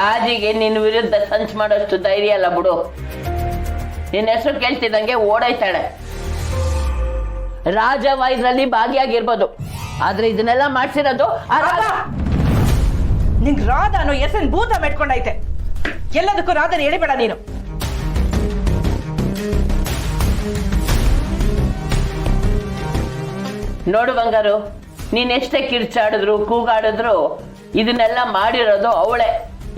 ರಾಜಿಗೆ ನಿನ್ನ ವಿರುದ್ಧ ಸಂಚು ಮಾಡೋಷ್ಟು ಧೈರ್ಯ ಅಲ್ಲ ಬಿಡು. ನಿನ್ನ ಹೆಸರು ಕೇಳ್ತಿದ್ದಂಗೆ ಓಡಾಯ್ತಾಳೆ. ರಾಜವ ಇದ್ರಲ್ಲಿ ಭಾಗಿಯಾಗಿರ್ಬೋದು, ಆದ್ರೆ ಇದನ್ನೆಲ್ಲ ಮಾಡ್ಸಿರೋದು ನಿಂಗ್ ರಾಧಾ ಅನ್ನೋ ಹೆಸರಿನ ಭೂತ ಮೆಟ್ಕೊಂಡೈತೆ. ಎಲ್ಲದಕ್ಕೂ ರಾಧನ ಎಳಿಬೇಡ ನೀನು. ನೋಡು ಬಂಗಾರು, ನೀನ್ ಎಷ್ಟೇ ಕಿರ್ಚಾಡಿದ್ರು ಕೂಗಾಡಿದ್ರು ಇದನ್ನೆಲ್ಲ ಮಾಡಿರೋದು ಅವಳೆ.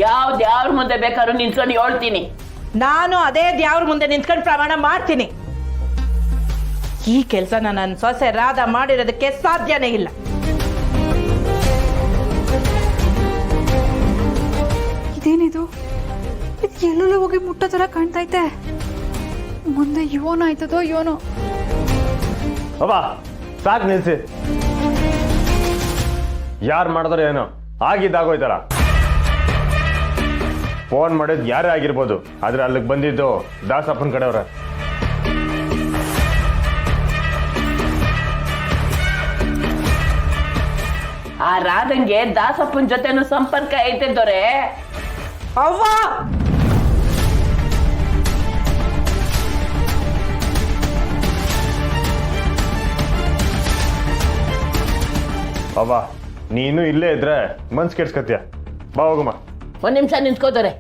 ಯಾವ್ದ್ರ ಮುಂದೆ ಬೇಕಾದ್ರೂ ನಿಂತ್ಕೊಂಡು ಹೇಳ್ತೀನಿ. ನಾನು ಅದೇ ದ್ಯಾವ್ರ ಮುಂದೆ ನಿಂತ್ಕೊಂಡು ಪ್ರಮಾಣ ಮಾಡ್ತೀನಿ. ಈ ಕೆಲಸ ನನ್ನ ಸೊಸೆ ರಾಧಾ ಮಾಡಿರೋದಕ್ಕೆ ಸಾಧ್ಯನೇ ಇಲ್ಲ. ಇದೇನಿದು? ಇದು ಎಲ್ಲೆಲ್ಲ ಹೋಗಿ ಮುಟ್ಟೋ ತರ ಕಾಣ್ತೈತೆ. ಮುಂದೆ ಇವನು ಆಯ್ತದೋ ಇವನು. ಅಬ್ಬಾ ಸಾಕು ನಿಲ್ಸಿ. ಯಾರು ಮಾಡಿದ್ರೆ ಏನೋ ಆಗಿದ್ದಾಗೋಯ್ತಾರ. ಫೋನ್ ಮಾಡಿದ್ ಯಾರೇ ಆಗಿರ್ಬೋದು, ಆದ್ರೆ ಅಲ್ಲಿಗೆ ಬಂದಿದ್ದು ದಾಸಪ್ಪನ ಕಡೆಯವ್ರ. ಆ ರಾಧಂಗೆ ದಾಸಪ್ಪನ ಜೊತೆನೂ ಸಂಪರ್ಕ ಐತೆ ದೊರೆ. ಅವ್ವ ಅಬ್ಬಾ ನೀನು ಇಲ್ಲೇ ಇದ್ರೆ ಮನ್ಸ್ ಕೆಡ್ಸ್ಕತ್ಯ. ಬಾ ಹೋಗಮ್ಮ. ಒಂದ್ ನಿಮಿಷ ನಿಂತ್ಕೋತಾರೆ.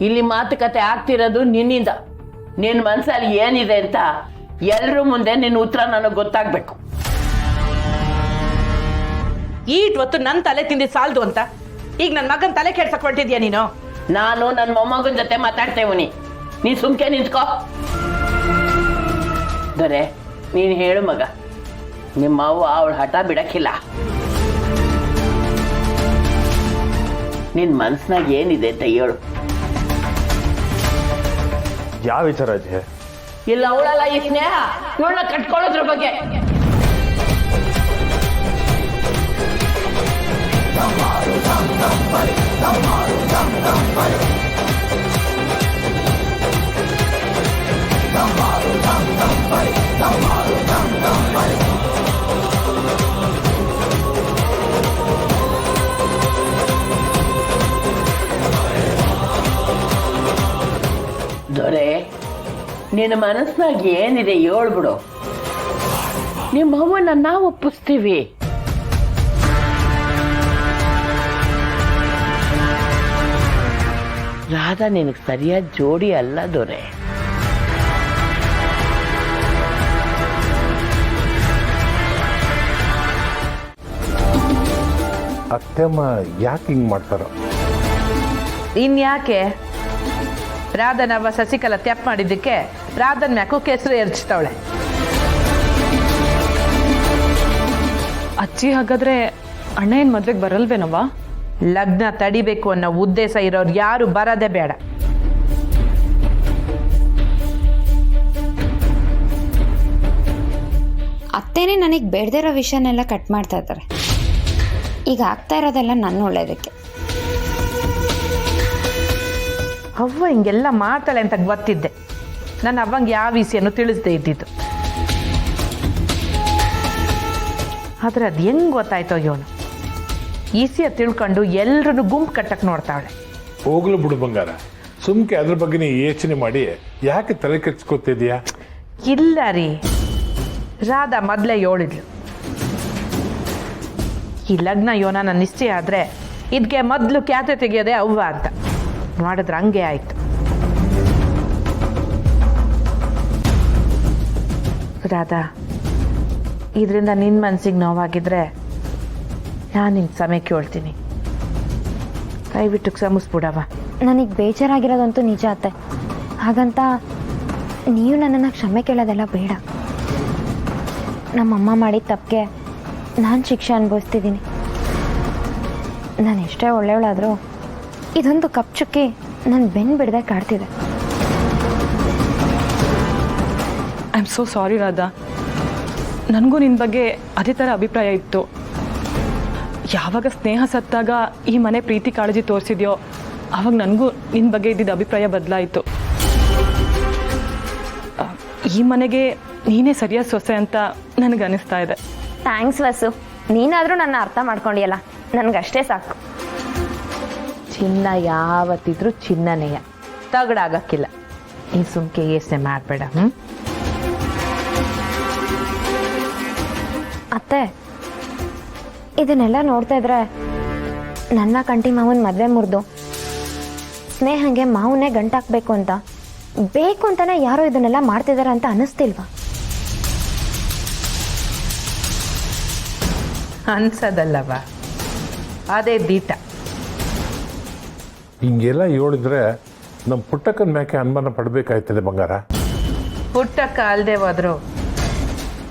ಇಲ್ಲಿ ಮಾತುಕತೆ ಆಗ್ತಿರೋದು ನಿನ್ನಿಂದ. ನಿನ್ ಮನ್ಸಲ್ಲಿ ಏನಿದೆ ಅಂತ ಎಲ್ರ ಮುಂದೆ ನಿನ್ನ ಉತ್ತರ ನನಗೆ ಗೊತ್ತಾಗ್ಬೇಕು. ಈಟ್ ಹೊತ್ತು ನನ್ನ ತಲೆ ತಿಂದಿ ಸಾಲ್ದು ಅಂತ ಈಗ ನನ್ನ ಮಗನ ತಲೆ ಕೆಡ್ಸಕ್ ಹೊರಟಿದ್ಯಾ ನೀನು? ನಾನು ನನ್ನ ಮೊಮ್ಮಗನ ಜೊತೆ ಮಾತಾಡ್ತೇವನಿ, ನೀ ಸುಮ್ಕೆ ನಿಂತ್ಕೋ. ದೊರೆ ನೀನು ಹೇಳು ಮಗ, ನಿಮ್ಮ ಅವ್ವ ಅವಳ ಹಠ ಬಿಡಕ್ಕಿಲ್ಲ. ನಿನ್ ಮನ್ಸ್ನಾಗ ಏನಿದೆ ಅಂತ ಹೇಳು. ಯಾವ ವಿಚಾರ ಅಜ್ಜಿ? ಇಲ್ಲ ಅವಳಲ್ಲ ಈ ಸ್ನೇಹ, ಇವಳನ್ನ ಕಟ್ಕೊಳ್ಳೋದ್ರ ಬಗ್ಗೆ. ದೊರೆ ನಿನ್ನ ಮನಸ್ನಾಗ ಏನಿದೆ ಹೇಳ್ಬಿಡು. ನಿಮ್ಮ ಅವ್ವನ್ನ ನಾವು ಒಪ್ಪಿಸ್ತೀವಿ. ರಾಧಾ ನಿನಗೆ ಸರಿಯಾದ ಜೋಡಿ ಅಲ್ಲ ದೊರೆ. ಅತ್ತೆಮ್ಮ ಯಾಕೆ ಹಿಂಗ್ ಮಾಡ್ತಾರ? ಇನ್ಯಾಕೆ ರಾಧನವ್ವ ಸಸಿಕಲ ತ್ಯಾಪ್ ಮಾಡಿದ್ದಕ್ಕೆ ರಾಧನ್ ಮ್ಯಾಕು ಕೆಸರು ಎರಚ್ತಾವಳೆ. ಅಜ್ಜಿ ಹಾಗಾದ್ರೆ ಅಣ್ಣ ಏನ್ ಮದ್ವೆಗೆ ಬರಲ್ವೇನವ್ವ? ಲಗ್ನ ತಡಿಬೇಕು ಅನ್ನೋ ಉದ್ದೇಶ ಇರೋರು ಯಾರು ಬರದೇ ಬೇಡ. ಅತ್ತೇನೆ ನನಗೆ ಬೇಡದಿರೋ ವಿಷಯನೆಲ್ಲ ಕಟ್ ಮಾಡ್ತಾ ಇದ್ದಾರೆ. ಈಗ ಆಗ್ತಾ ಇರೋದೆಲ್ಲ ನನ್ನ ಒಳ್ಳೇದಕ್ಕೆ. ಅವ್ವ ಹಿಂಗೆಲ್ಲ ಮಾಡ್ತಾಳೆ ಅಂತ ಗೊತ್ತಿದ್ದೆ. ನನ್ನ ಅವ್ವಂಗೆ ಯಾವ ವಿಷಯನೂ ತಿಳಿಸದೇ ಇದ್ದಿದ್ದು. ಆದ್ರೆ ಅದು ಹೆಂಗ್ ಗೊತ್ತಾಯ್ತೋ ಇವನು ಈಸಿಯ ತಿಳ್ಕೊಂಡು ಎಲ್ರನ್ನು ಗುಂಪು ಕಟ್ಟಕ್ಕೆ ನೋಡ್ತಾವಳೆ. ಹೋಗ್ಲು ಬಿಡು ಬಂಗಾರ, ಸುಮ್ಕೆ ಅದ್ರ ಬಗ್ಗೆ ನೀ ಯೋಚನೆ ಮಾಡಿ ಯಾಕೆ ತಲೆ ಕೆಡ್ಸ್ಕೊತಿದ್ಯಾ? ಇಲ್ಲ ರೀ, ರಾಧಾ ಮೊದಲೇ ಹೇಳಿದ್ಲು ಈ ಲಗ್ನ ಯೋನ ನಿಶ್ಚಯ ಆದ್ರೆ ಇದಕ್ಕೆ ಮೊದಲು ಖ್ಯಾತೆ ತೆಗೆಯೋದೆ ಅವ್ವ ಅಂತ. ಮಾಡಿದ್ರೆ ಹಂಗೆ ಆಯ್ತು. ರಾಧಾ, ಇದರಿಂದ ನಿನ್ನ ಮನ್ಸಿಗೆ ನೋವಾಗಿದ್ರೆ ನಾನು ನಿನ್ನ ಸಮಯ ಕೇಳ್ತೀನಿ. ದಯವಿಟ್ಟು ಕ್ಷಮಿಸ್ಬಿಡವ. ನನಗೆ ಬೇಜಾರಾಗಿರೋದಂತೂ ನಿಜ ಅತ್ತೆ. ಹಾಗಂತ ನೀವು ನನ್ನನ್ನು ಕ್ಷಮೆ ಕೇಳೋದೆಲ್ಲ ಬೇಡ. ನಮ್ಮಮ್ಮ ಮಾಡಿದ ತಪ್ಪಿಗೆ ನಾನು ಶಿಕ್ಷೆ ಅನುಭವಿಸ್ತಿದ್ದೀನಿ. ನಾನು ಎಷ್ಟೇ ಒಳ್ಳೆಯವಳಾದರೂ ಇದೊಂದು ಕಪ್ ಚುಕ್ಕಿ ನನ್ನ ಬೆನ್ನು ಬಿಡದೆ ಕಾಡ್ತಿದೆ. I am so sorry Radha. ನನಗೂ ನಿನ್ನ ಬಗ್ಗೆ ಅದೇ ಥರ ಅಭಿಪ್ರಾಯ ಇತ್ತು. ಯಾವಾಗ ಸ್ನೇಹ ಸತ್ತಾಗ ಈ ಮನೆ ಪ್ರೀತಿ ಕಾಳಜಿ ತೋರಿಸಿದ್ಯೋ ಆವಾಗ ನನಗೂ ನಿನ್ನ ಬಗ್ಗೆ ಇದ್ದಿದ್ದ ಅಭಿಪ್ರಾಯ ಬದಲಾಯಿತು. ಈ ಮನೆಗೆ ನೀನೇ ಸರಿಯಾದ ಸೊಸೆ ಅಂತ ನನಗೆ ಅನಿಸ್ತಾ ಇದೆ. ಥ್ಯಾಂಕ್ಸ್ ವಸು, ನೀನಾದರೂ ನನ್ನ ಅರ್ಥ ಮಾಡ್ಕೊಂಡಿಯಲ್ಲ, ನನಗಷ್ಟೇ ಸಾಕು. ಚಿನ್ನ ಯಾವತ್ತಿದ್ರೂ ಚಿನ್ನನೆಯ ತಗಡಾಗಕ್ಕಿಲ್ಲ. ಈ ಸುಮ್ಕೆ ಯೋಚನೆ ಮಾಡಬೇಡ. ಅತ್ತೆ, ಇದನ್ನೆಲ್ಲ ನೋಡ್ತಾ ಇದ್ರೆ ನನ್ನ ಕಂಟಿ ಮಾವನ್ ಮದ್ವೆ ಮುರಿದು ಸ್ನೇಹಂಗೆ ಮಾವನ್ನೇ ಗಂಟಾಕ್ಬೇಕು ಅಂತ ಬೇಕು ಅಂತಾನೆ ಯಾರೋ ಇದನ್ನೆಲ್ಲ ಮಾಡ್ತಿದಾರ ಅಂತ ಅನಿಸ್ತಿಲ್ವಾ? ಅನ್ಸದಲ್ಲವ, ಅದೇ ದೀಟ. ಹಿಂಗೆಲ್ಲ ಹೇಳಿದ್ರೆ ನಮ್ಮ ಪುಟ್ಟಕ್ಕನ ಮ್ಯಾಕೆ ಅನುಮಾನ ಪಡಬೇಕಾಯ್ತದೆ ಬಂಗಾರ. ಪುಟ್ಟಕ್ಕ ಅಲ್ದೆ ಹೋದ್ರು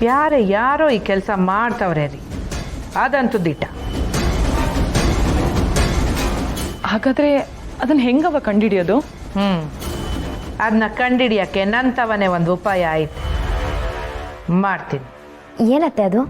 ಯಾರೋ ಈ ಕೆಲಸ ಮಾಡ್ತವ್ರೆ ರೀ, ಅದಂತೂ ದಿಟ. ಹಾಗಾದ್ರೆ ಅದನ್ನ ಹೆಂಗವ ಕಂಡಿಡಿಯೋದು? ಅದನ್ನ ಕಂಡಿಡಿಯಕ್ಕೆ ನಂತವನೇ ಒಂದು ಉಪಾಯ ಆಯ್ತು, ಮಾಡ್ತೀನಿ. ಏನತ್ತೆ ಅದು?